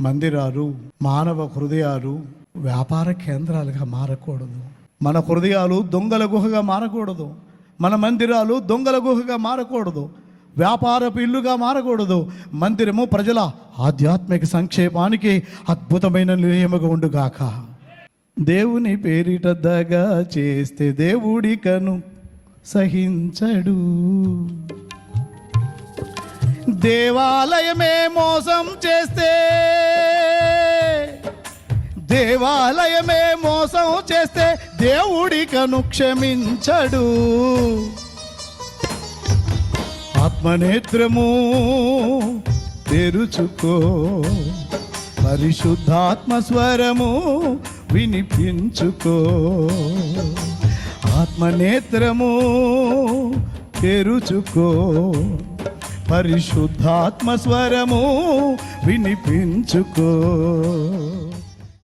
మందిరాలు, మానవ హృదయాలు వ్యాపార కేంద్రాలుగా మారకూడదు. మన హృదయాలు దొంగల గుహగా మారకూడదు. మన మందిరాలు దొంగల గుహగా మారకూడదు. వ్యాపారపు ఇల్లుగా మారకూడదు. మందిరము ప్రజల ఆధ్యాత్మిక సంక్షేమానికి అద్భుతమైన నిలయముగా ఉండుగాక. దేవుని పేరిట దగా చేస్తే దేవుడికను సహించడు. దేవాలయమే మోసం చేస్తే, దేవాలయమే మోసం చేస్తే దేవుడికను క్షమించడు. ఆత్మనేత్రము తెరుచుకో, పరిశుద్ధాత్మ స్వరము వినిపించుకో. ఆత్మనేత్రము తెరుచుకో, పరిశుద్ధాత్మ స్వరము వినిపించుకో.